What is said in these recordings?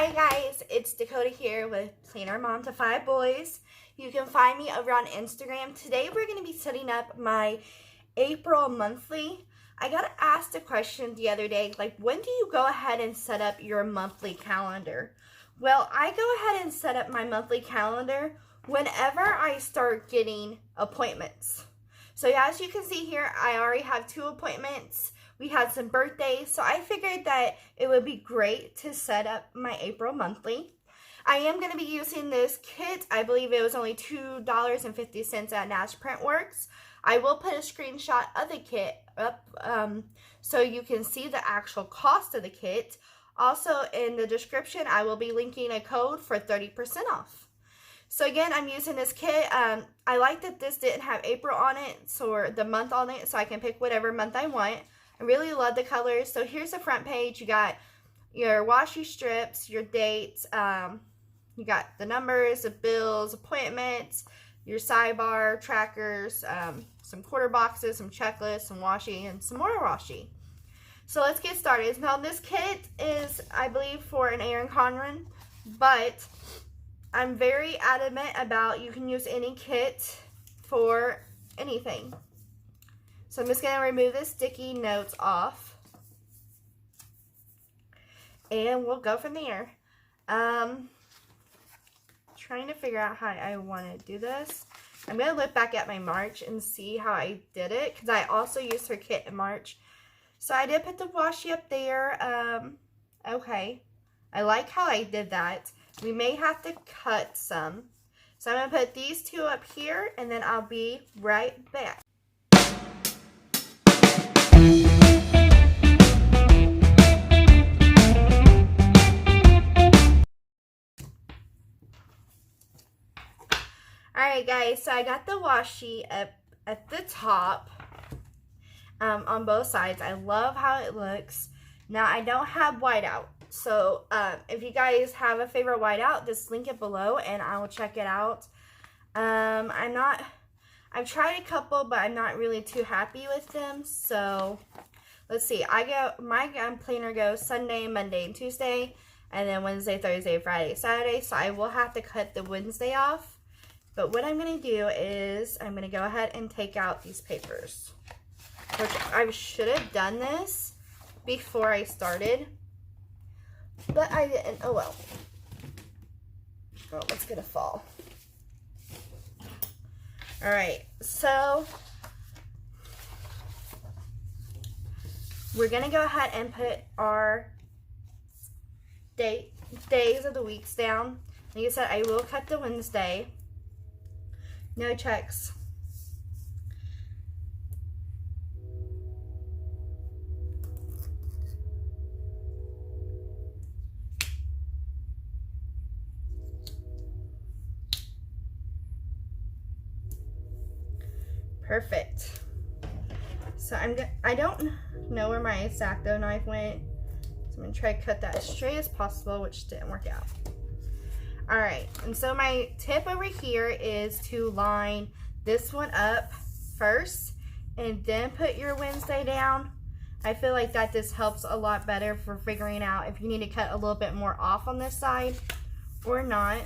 Hi guys, it's Dakota here with Planner Mom to 5 Boys. You can find me over on Instagram. Today we're going to be setting up my April monthly. I got asked a question the other day, like when do you go ahead and set up your monthly calendar? Well, I go ahead and set up my monthly calendar whenever I start getting appointments. So as you can see here, I already have 2 appointments. We had some birthdays, so I figured that it would be great to set up my April monthly. I am going to be using this kit. I believe it was only $2.50 at Nashsprintwork. I will put a screenshot of the kit up so you can see the actual cost of the kit. Also, in the description, I will be linking a code for 30% off. So again, I'm using this kit. I like that this didn't have April on it, or the month on it, so I can pick whatever month I want. I really love the colors. So here's the front page. You got your washi strips, your dates, you got the numbers, the bills, appointments, your sidebar, trackers, some quarter boxes, some checklists, some washi, and some more washi. So let's get started. Now this kit is, I believe, for an Erin Conran, but I'm very adamant about you can use any kit for anything. So I'm just going to remove the sticky notes off. And we'll go from there. Trying to figure out how I want to do this. I'm going to look back at my March and see how I did it, because I also used her kit in March. So I did put the washi up there. Okay. I like how I did that. We may have to cut some. So I'm going to put these 2 up here, and then I'll be right back. Alright guys, so I got the washi up at the top on both sides. I love how it looks. Now I don't have whiteout, so if you guys have a favorite whiteout, just link it below and I will check it out. I've tried a couple, but I'm not really too happy with them. So let's see, my planner goes Sunday, Monday, and Tuesday, and then Wednesday, Thursday, Friday, Saturday. So I will have to cut the Wednesday off. But what I'm going to do is I'm going to go ahead and take out these papers. Which I should have done this before I started, but I didn't. Oh well. Oh, it's going to fall. Alright, so we're going to go ahead and put our days of the weeks down. Like I said, I will cut the Wednesday. No checks. Perfect. So I don't know where my X-Acto knife went. So I'm going to try to cut that as straight as possible, which didn't work out. Alright, and so my tip over here is to line this one up first and then put your Wednesday down. I feel like that just helps a lot better for figuring out if you need to cut a little bit more off on this side or not.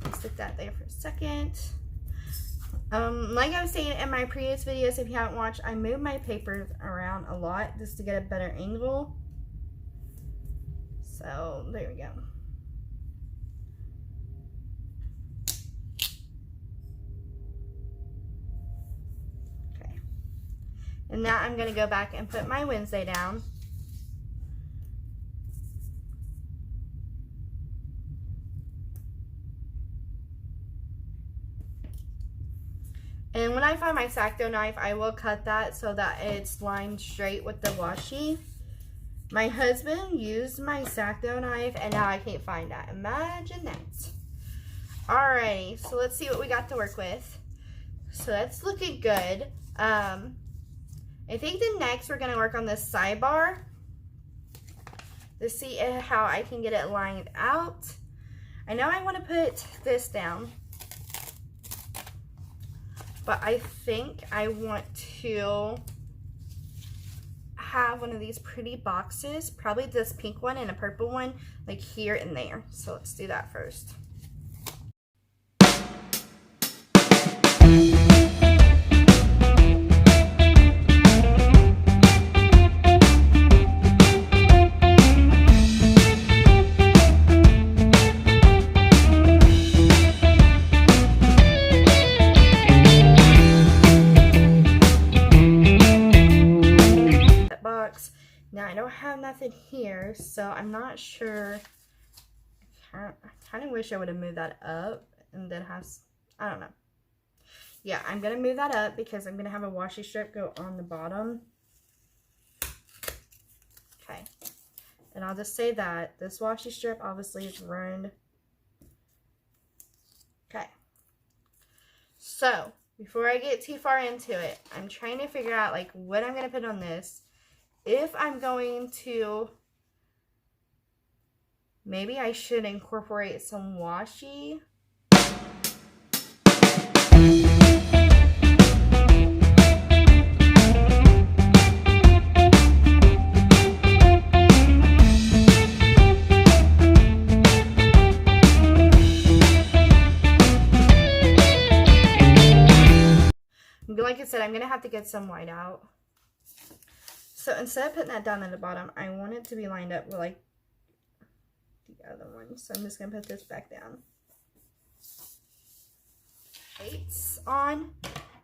Let's stick that there for a second. Like I was saying in my previous videos, if you haven't watched, I move my papers around a lot just to get a better angle. So there we go. And now I'm going to go back and put my Wednesday down. And when I find my X-Acto knife, I will cut that so that it's lined straight with the washi. My husband used my X-Acto knife and now I can't find that. Imagine that. Alrighty, so let's see what we got to work with. So that's looking good. I think the next we're going to work on this sidebar to see how I can get it lined out. I know I want to put this down, but I think I want to have one of these pretty boxes, probably this pink one and a purple one, like here and there. So let's do that first. Now I don't have nothing here, so I'm not sure. I kind of wish I would have moved that up and then have, I don't know. Yeah, I'm going to move that up because I'm going to have a washi strip go on the bottom. Okay. And I'll just say that this washi strip obviously is ruined. Okay. So, before I get too far into it, I'm trying to figure out like what I'm going to put on this. If I'm going to, maybe I should incorporate some washi. Like I said, I'm going to have to get some white out. So instead of putting that down at the bottom, I want it to be lined up with like the other one. So I'm just going to put this back down. Lights on.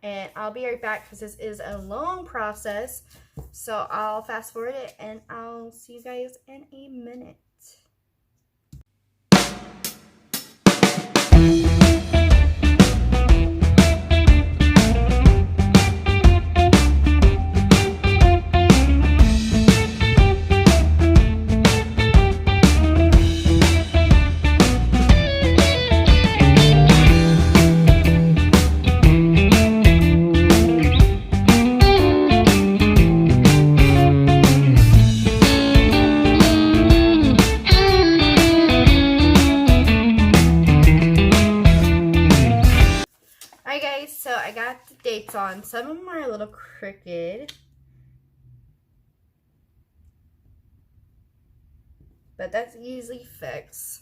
And I'll be right back because this is a long process. So I'll fast forward it and I'll see you guys in a minute. So I got the dates on. Some of them are a little crooked, but that's easily fixed.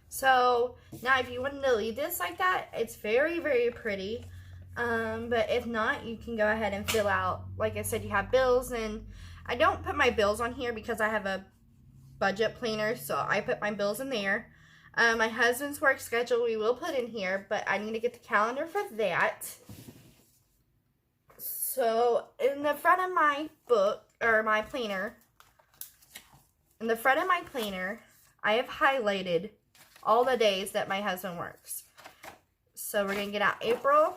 So now if you want to leave this like that, it's very, very pretty. But if not, you can go ahead and fill out, like I said, you have bills, and I don't put my bills on here because I have a budget planner, so I put my bills in there. My husband's work schedule we will put in here, but I need to get the calendar for that. So in the front of my book, or my planner, in the front of my planner, I have highlighted all the days that my husband works. So we're going to get out April.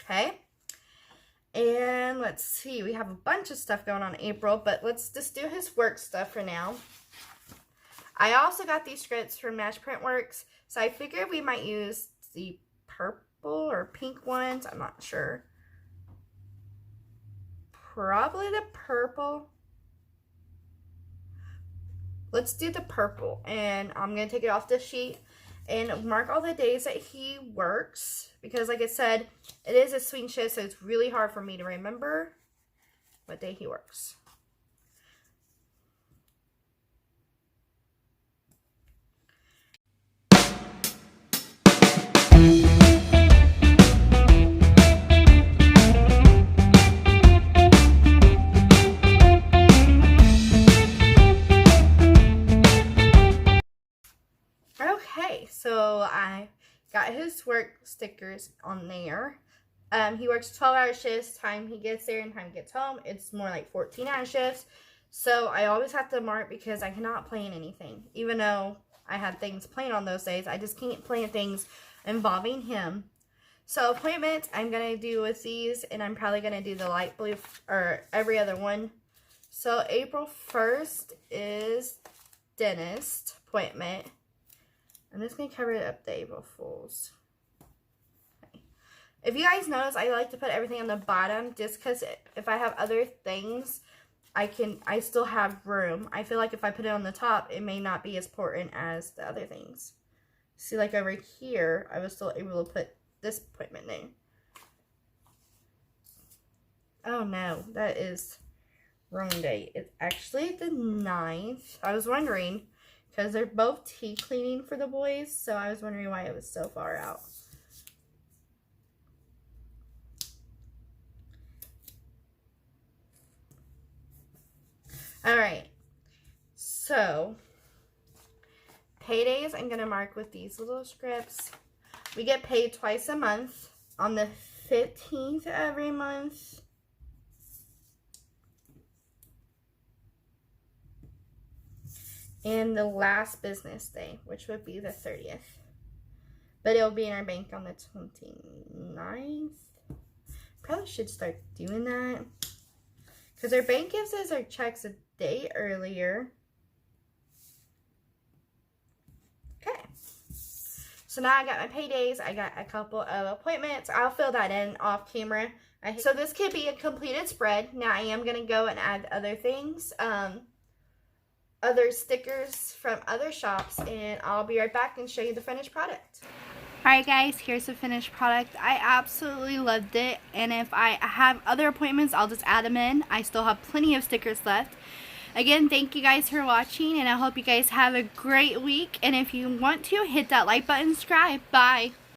Okay. And let's see, we have a bunch of stuff going on in April, but let's just do his work stuff for now. I also got these scripts from Nashsprintwork, so I figured we might use the purple or pink ones. I'm not sure. Probably the purple. Let's do the purple, and I'm going to take it off the sheet and mark all the days that he works, because like I said, it is a swing shift, so it's really hard for me to remember what day he works. So I got his work stickers on there. He works 12-hour shifts. Time he gets there and time he gets home, it's more like 14-hour shifts. So I always have to mark because I cannot plan anything. Even though I had things planned on those days, I just can't plan things involving him. So appointments, I'm going to do with these, and I'm probably going to do the light blue or every other one. So April 1st is dentist appointment. I'm just going to cover it up the April Fools. Okay. If you guys notice, I like to put everything on the bottom just because if I have other things, I still have room. I feel like if I put it on the top, it may not be as important as the other things. See, like over here, I was still able to put this appointment name. Oh no, that is wrong date. It's actually the 9th. I was wondering, because they're both tea cleaning for the boys, so I was wondering why it was so far out. Alright, so paydays I'm going to mark with these little scripts. We get paid twice a month on the 15th every month. And the last business day, which would be the 30th. But it'll be in our bank on the 29th. Probably should start doing that. Because our bank gives us our checks a day earlier. Okay. So now I got my paydays. I got a couple of appointments. I'll fill that in off camera. So this could be a completed spread. Now I am going to go and add other things. Other stickers from other shops. And I'll be right back and show you the finished product. Alright guys, here's the finished product. I absolutely loved it, and if I have other appointments, I'll just add them in. I still have plenty of stickers left. Again, thank you guys for watching, and I hope you guys have a great week. And if you want to, hit that like button, subscribe. Bye!